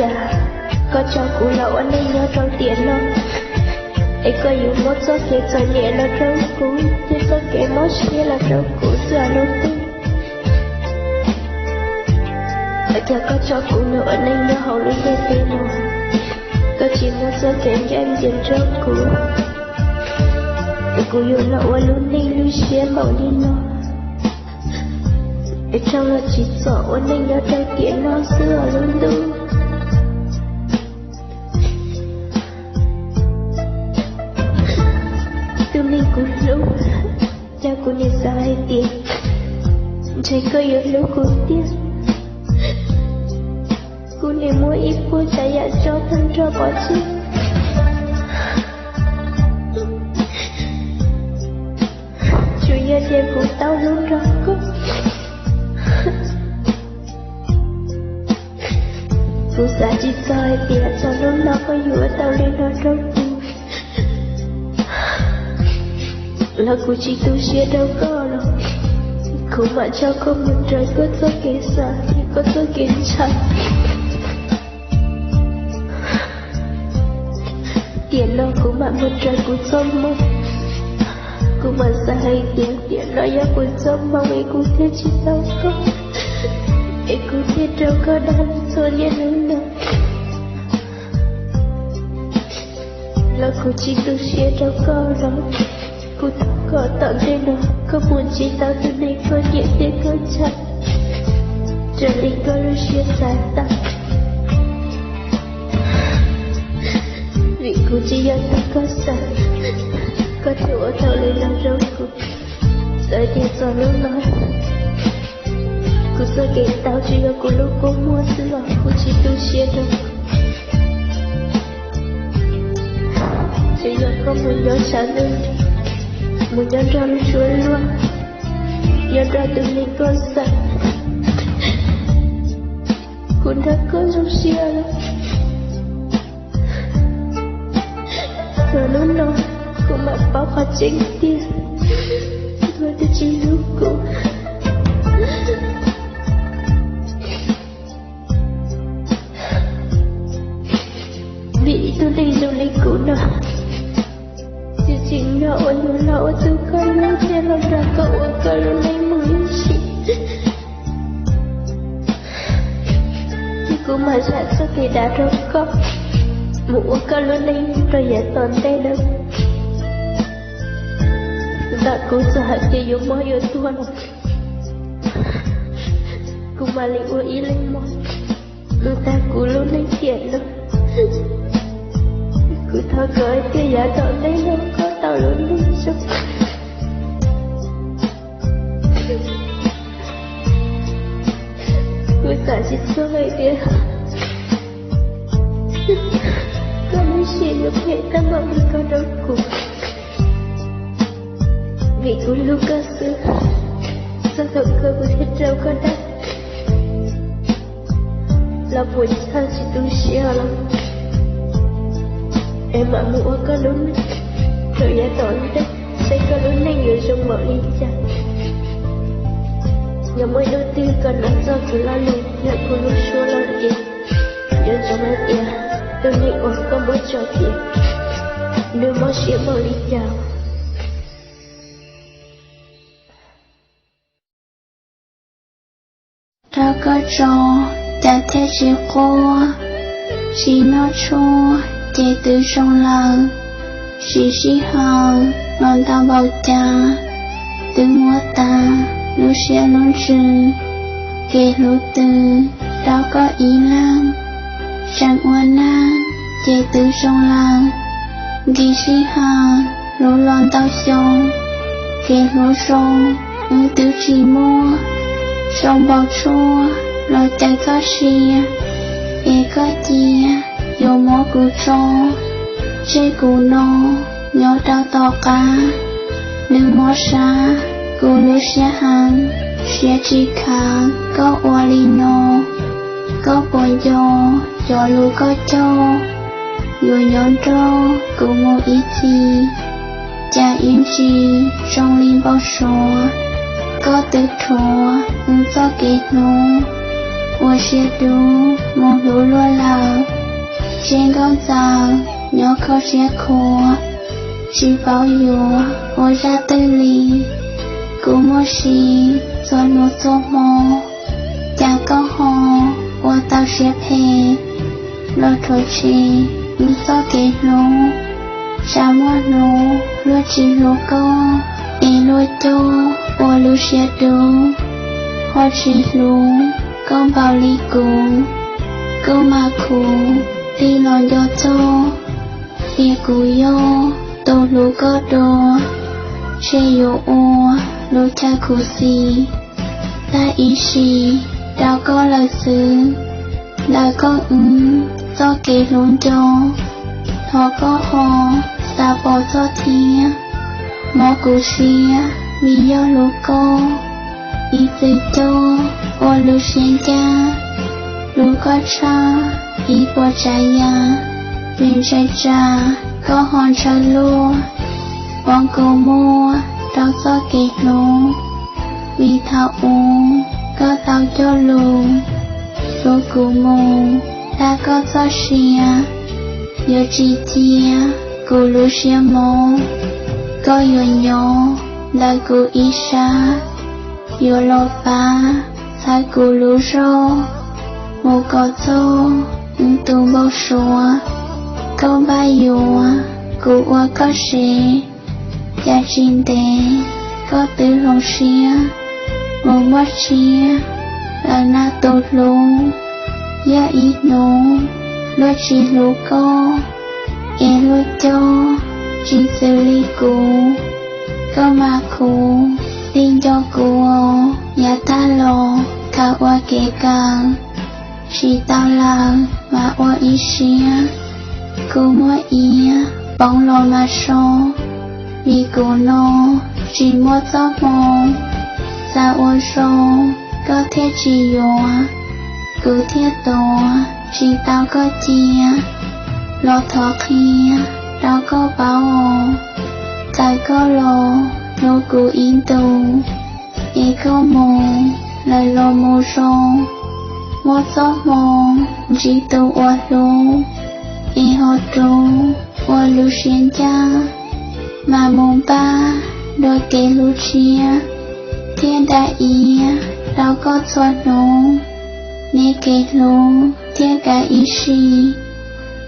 già có cho cụ lậu anh ấy nhớ trong tiền nó ấy có dùng một số kẻ cho nhẹ nó trong cũ chứ số kẻ mất kia là trong cũ giờ nó tin ở giờ có cho cụ lậu anh ấy nhớ hậu lên đây tiền nó có chỉ một số kẻ cho em dành trong cũ cụ dùng lậu anh luôn đi lưu xé bảo đi nó ở trong là chỉ sợ anh ấy nhớ trong tiền nó xưa luôn đúng lúc cha cô nhìn sai tiền trái có yếu lúc cô tiếc cô này mua ít cô trả giá cho thân cho bỏ chi chủ nhà tiền của tao luôn rõ cô cô xã chỉ sai tiền cho lúc nào có yếu tao lên nó trong là cô chỉ tu sửa đâu có đâu cô mà cho cô một trời có số kẻ xa có số kẻ chạy tiền nó cô mà một trời cô sống mong cô mà xa hay tiền nó giá cô sống mong ấy cô thế chỉ đâu có ấy cô thế đâu có đang xô liên hơn đâu là cô chỉ tu sửa đâu có đâu cô có tận đây nó có muốn chỉ tao từ này có nhẹ để có chặt trở đi có lúc xuyên dài tặng vì cô chỉ do ta có sẵn có chỗ ở tao lên làm râu cô tới tiền gió lúc nói cô sợ kể tao chỉ do cô lúc cô mua thứ lọ cô chỉ tu xuyên đâu chỉ do có muốn nhớ sáng lên muốn nhớ ra lúc chuối luôn nhớ ra từ mình có sẵn cũng đã có lúc xưa lắm rồi lúc đó cô mặc báo hoa chính tiền rồi tôi chỉ lúc cô bị tôi đi du lịch cũ nào chính nó anh nó tôi có lúc thế là ra cậu có lúc này mới chị cô mà ra sao thì đã rồi có mũ có lúc này rồi giải toàn tay đâu đã cô sợ chỉ dùng mỗi yêu thua rồi cô mà lại ủa ý lên một người ta cô lúc này thiện đâu cô thở cởi cái giả toàn tay đâu có tao luôn đi sao cô sợ chỉ số vậy đi có nói chuyện được hệ ta mà mình có đâu cùng vì cô lúc có sự sao thật cơ của thiết trâu có đắt là buổi sao chỉ tu sửa lắm em mà mua có đúng rồi giả tội đấy sẽ có đúng này người trong mọi liên chặt nhà mới đầu tiên cần ăn do cứ lo lụt nhận cô lúc xua lo tiền nhân trong hết tiền tôi nghĩ ổn có bớt cho tiền nếu mất xỉa mọi liên chào ra có trò ta thế chỉ cô chỉ nó chua để từ trong lòng chỉ hào non ta bao cha từ mua ta lúc xe lúc trừ kể lúc từ đó có ý lắm chẳng oan na để từ trong lòng chỉ hào lúc lon tao xong kể lúc xong từ chỉ mua trong bao chua lo chạy có xia có chia dù mó cụ cho chế cụ nô nhớ trao to cá nếu mó xa cụ lưu xe hàng xe chi kháng có oa li nô có bồi cho lưu có cho dù nhón trô cụ mô ý chi cha yên chi trong liên bao số có tự thua do kết nô 我写读梦如落了，trên con giàu nhỏ khó sẽ khổ, chỉ bảo yêu我ra tư lý, cú mua xì rồi một số mồ, chẳng có hồ我tao sẽ phê, lo thôi chi như gió kể lũ, sao mua lũ lo chỉ lũ cô, e lôi tô,我lưu sẽ đủ, hoa chỉ lũ, con bảo lý cũ, câu mà khủ, đi lòn do tô, phía cũ yo, tô lũ có đồ, chê yo ô, lũ cha khủ xì, ta ý xì, đào có lời xứ, lời có do kể lún cho, thọ có hồ, xa bỏ cho thịa, mỏ củ xìa, vì do lũ cô, ý tư tô, ô lũ xuyên cha, lũ có cha, ý bỏ trái ya, viên trái cha, có hòn cha lua, bọn cô mua, đau gió kể lũ, vì thảo uống, có tao cho lũ, lũ cụ mù, ta có gió xìa, giờ chỉ chia, cụ lũ xìa mô, có yo nhỏ, là cụ ý xa, yo lô ba, sai cụ lũ rô, mù có dô, tung bầu xua, câu ba yo, cụ ua có xì, gia chín tế, có tư rong xìa, mù mất chia, là na tốt lũ, ya ít nô, lo chỉ lũ cô, e lo cho, chỉ xử lý cụ, có mà cụ, tin cho cụ, ya ta lo, cả ua kể càng, chỉ tao làm, mà ua ý xìa, cụ mua ý, bóng lo mà so, vì cụ nô, chỉ mua gió mô, xa ua so, có thể chỉ yo, cứ thiết tổ, chỉ tao có chia, lo thọ kia, đâu có bảo tại có lo cụ yên tù, e có mồ, lời lo mồ rô, một gió mồ, chỉ tù ua lô, e hò trô, ua lô xuyên cha, mà mông ba, đôi kê lô chia, thiên đại ý, đâu có xoa nô, nê kê lô, thiên cả ý xì,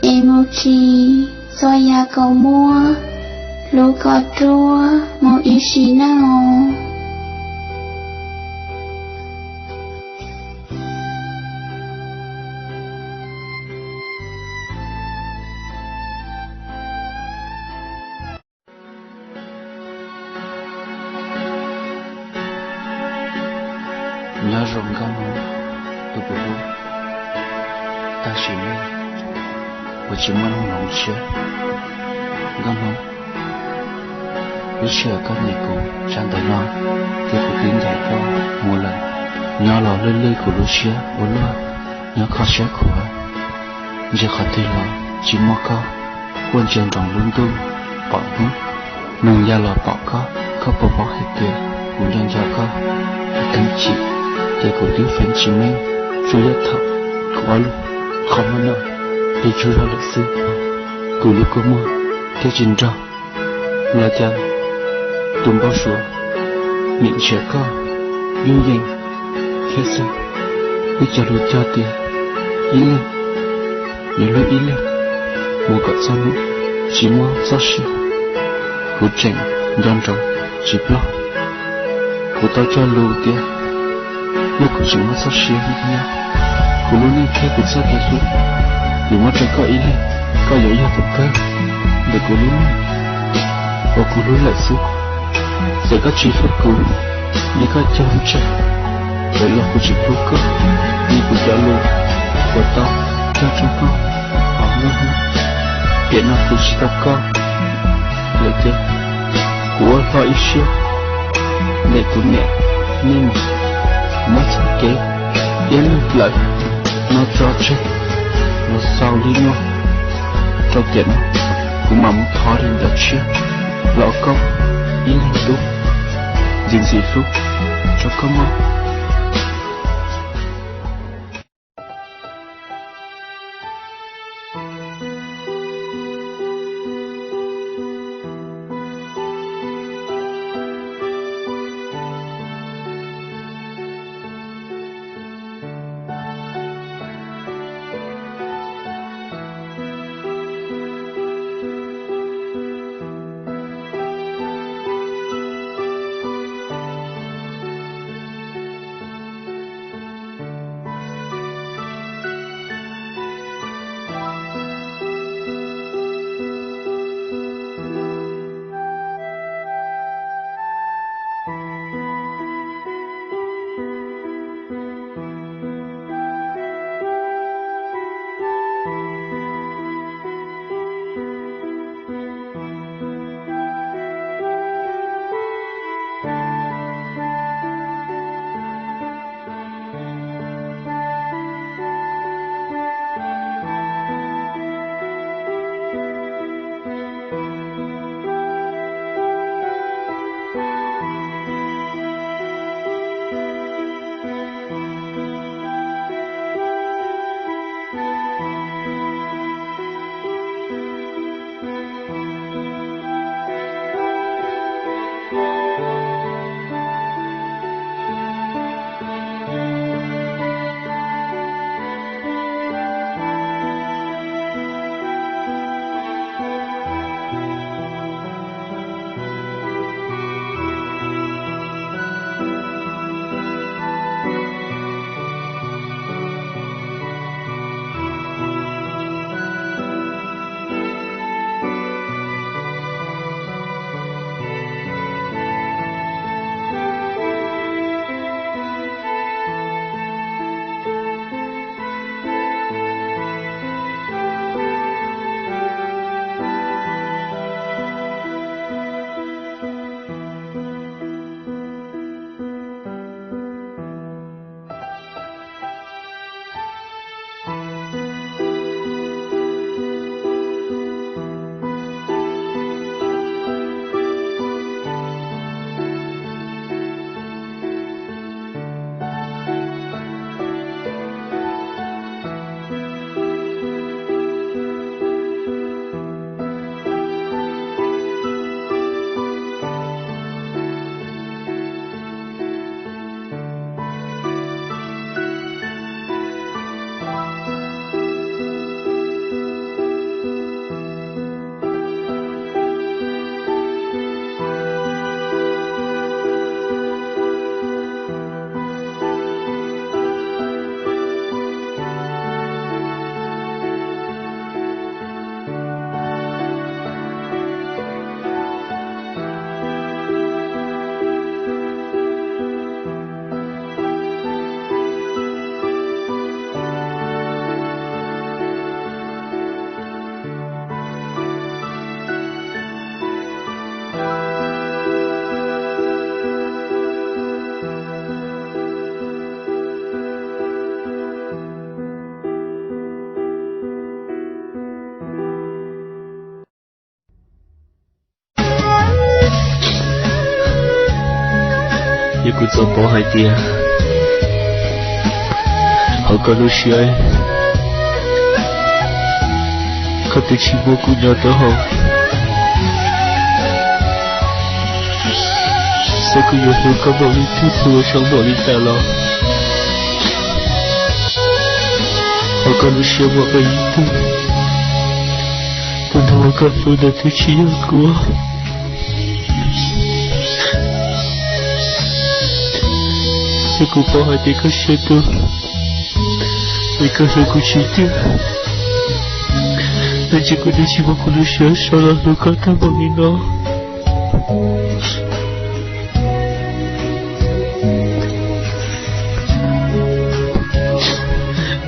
emoji, do ya cầu mua, lô có trua, một ý xì nào. Nhớ rộng gam tôi bố ta chỉ nên và chỉ muốn lòng chia gam lúc chia các người cùng trang tới lo thì cũng tính giải cho một lần nhớ lo lên lên của lúc chia của lo nhớ khó chia của giờ khó tin lo chỉ mua có quân trường trọng luôn tu bỏ nó nung gia lo bỏ có bỏ hết kia cũng nhân gia có tính chỉ để cụ tiếng phấn chỉ mình chú nhất thật quá lúc không có nào để chú ra lịch sử cụ lúc có mua thế trình trò là cha tùm bao số miệng trẻ con dung dình thế sự để cho lúc cho tiền ý lên nhớ lúc ý lên mua cọ sao lúc chỉ mua sao xí cụ trình dân trọng chỉ block cụ tao cho lưu tiền lúc cụ chỉ mua sao xí nha cụ lúc này thế cụ sao kể xuống dù mà chẳng có ý lên có dấu hiệu thực cơ để cụ lúc này và cụ lúc lại xuống sẽ có chỉ pháp cụ như có cho không chạy để là cụ chỉ lúc cơ như cụ trả luôn và tao cho con họ ngơ hơn hiện nào cụ chỉ tao con lấy thế của lo ý xíu để cụ mẹ nên mất kế yên lợi nó cho chết nó sao đi nó cho kiện cũng mà muốn thó đến đặt chia lọ công ý lên đúng dình dị phúc cho công cho bỏ hai tia họ có lúc chơi có thể chỉ mua cũng nhau tới họ sẽ cứ yêu thương có bỏ đi thứ thua sống bỏ đi ta lo họ có lúc chơi bỏ cái ý tư tôi đâu có phương được thứ chỉ của tôi cũng bỏ hai tia có chơi tôi vì cơ hội của chị tiêu nên chỉ có đi chỉ một con đứa sau đó tôi có tham vào đi nó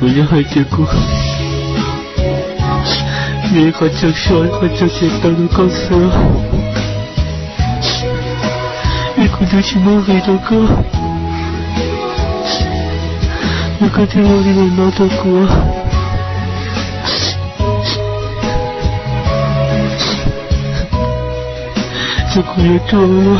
bây giờ hai tiêu của vì khó chịu soi khó chịu chuyện tao nó có sơ vì con đứa chỉ muốn về đâu cơ vì có thể vào đi vào nó thôi của tôi cũng nhớ trông luôn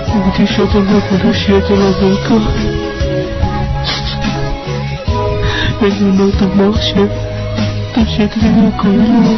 nhưng thì sao tôi nói của nó xưa cho là vô cơ nên người nói tôi máu tôi sẽ thấy nó cười luôn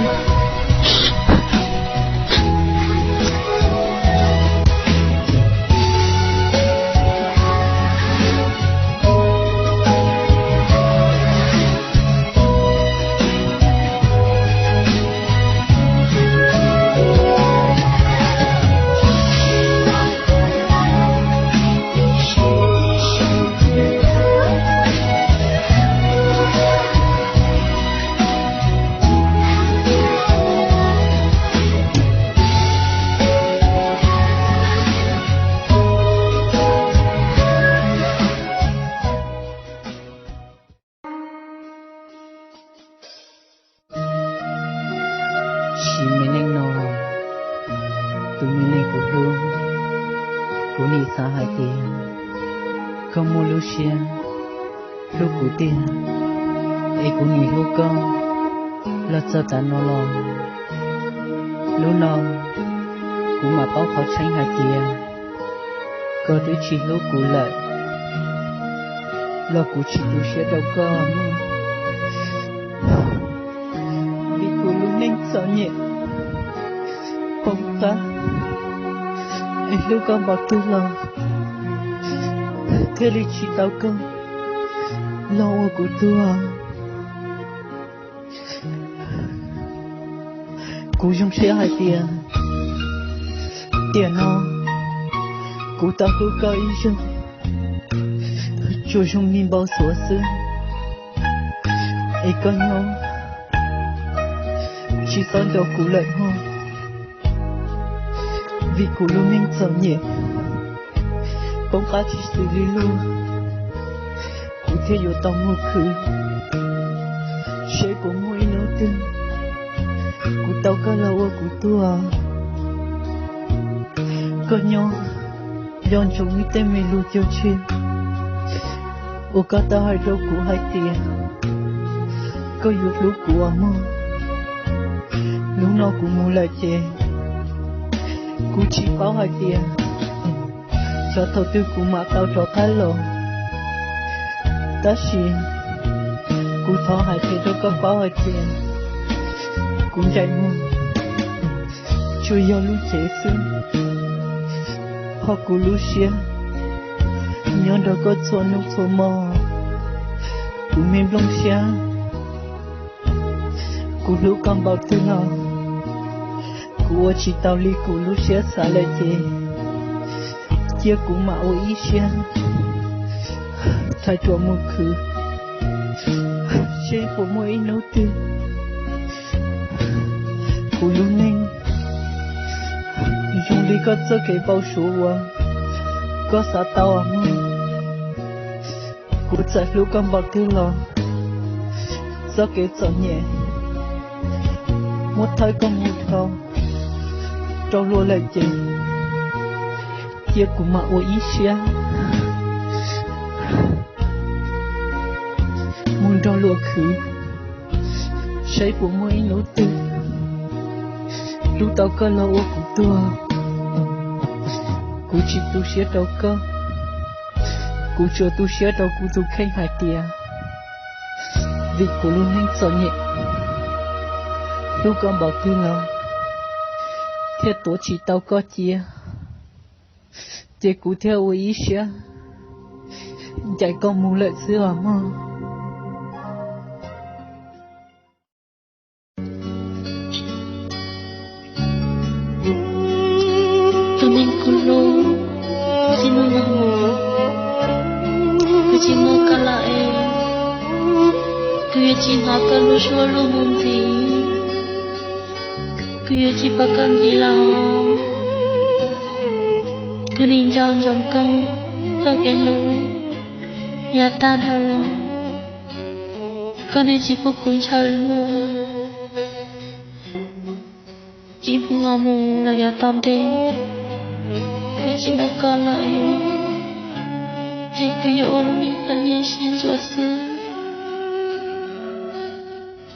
lúc của tiền, ấy của nghỉ lúc con, là cho ta nó lo, lúc nào cũng mà bao khó tránh hai tiền, có đứa chỉ lúc của lại, là của chỉ lúc sẽ đâu có, vì của lúc nên sợ nhẹ, không ta, ấy lúc con bảo tôi lo, thế thì chỉ tao con. Lâu của tôi cô dùng xe hai tiền nó cô ta cứ có ý chung cho dùng nhìn bao số xưa ấy có nhau chỉ son cho cô lại thôi vì cô luôn mình sợ nhẹ bóng cá chỉ xử lý luôn thế yo tao mua khứ sẽ có mỗi nỗi tin của tao có lâu của tôi có nhau yon trong mi tên mình lu tiêu chiên ô cả tao hai đôi của hai tiền có yo lúc của mơ lúc nào cũng mua lại chè của chỉ bao hai tiền cho thầu tư của mà tao cho thái lộ ta xin cú thọ hai thế đâu có bao hai tiền cũng chạy mua chưa yêu lúc chế xương họ cú lúc xia nhớ đâu có cho nụ cho mò cú mềm lông xia cú lúc con bao thứ nào cú chỉ tao li cú lúc xia xả lại chế chia cú mà ôi ý xia thay cho một khứ chế của mỗi nấu tư của lúc nên dùng đi có cho cái bao số có xã tao mơ của chạy lúc con bọc thứ lo do cái sợ nhẹ một thời con một thao trâu lúa lại chị chia của mà ôi ý xia muốn cho lúa khứ xây của mỗi nấu tư lúc tao có lâu của tôi cú chỉ tu sửa đâu cơ cú cho tu sửa đâu cú tu khay hai tia vì cú luôn nhanh sợ nhẹ lúc con bảo cứ lo theo tổ chỉ tao có chia chỉ cú theo ý sửa chạy con muốn lợi xưa mà tôi nên cú lô xin mong mong cứ chỉ mong cả lại cứ chỉ nói cả lô xua lô mong gì cứ chỉ bắt cần gì là cứ đi trong công cho cái lối nhà ta thôi con đi chỉ có cuốn chơi luôn chỉ ngó mù là nhà tạm thế cứ chỉ một con lại chỉ cứ yêu mình là như xin ruột xứ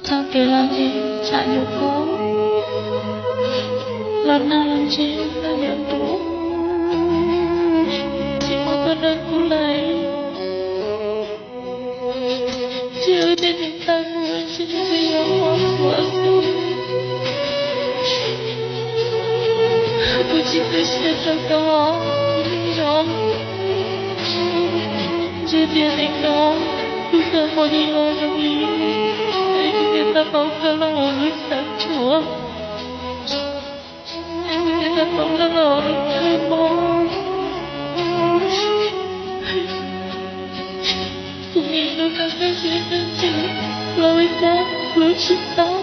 sao kể làm gì chả nhiều cố lần nào làm gì là nhận đủ chỉ một con đơn cũng lại chỉ ở trên những tay mưa chỉ bây giờ hoang của tôi chỉ biết sẽ cho đó nhóm chỉ biết anh đó tôi sẽ có đi lo cho mình để người ta không có lo người sáng chúa người ta không có lo người mong tôi nghĩ tôi đã cái gì nên chỉ lối ra lối chỉ tao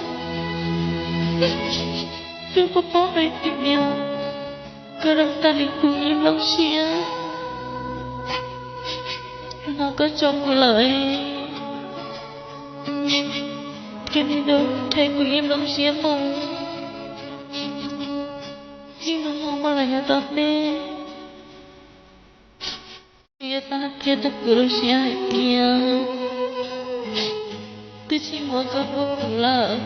tôi có bỏ hay tình yêu kadang tadi ku hilang sia nó có trong lời cái đi đâu thấy ku hilang sia mong nhưng nó không mà lại tập đi dia tak guru sia dia tu cuma kepala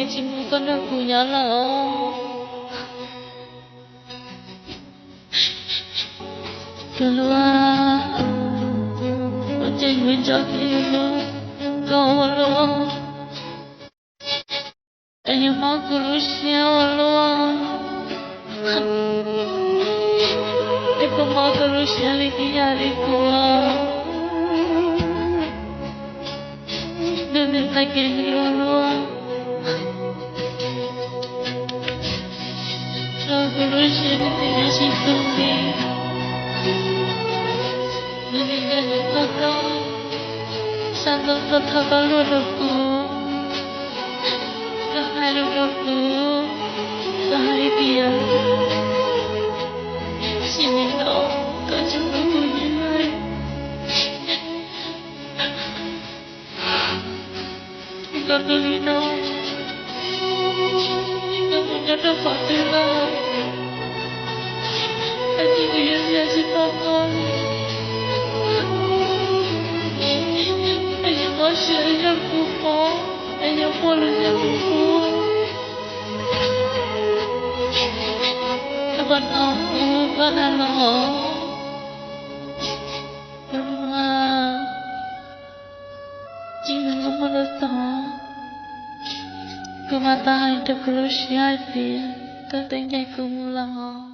chỉ muốn con được của nhà là keluar macam hujan itu kau luar ayah mau keluarnya luar aku mau keluarnya lagi hari kuat dan lagi luar Revolution di situ ni, meninggal kau, sangat tetap luarku, kahai luarku, kahai dia, sini kau cuma punya lagi, kau terlina. Ada Fatimah Aji dia si Papan Aji masih ayah kupa Ayah polanya kupa Kapan aku kan anak Rumah Jika kamu datang Ku matahari terkeluar dia, tertinggal ku mulang.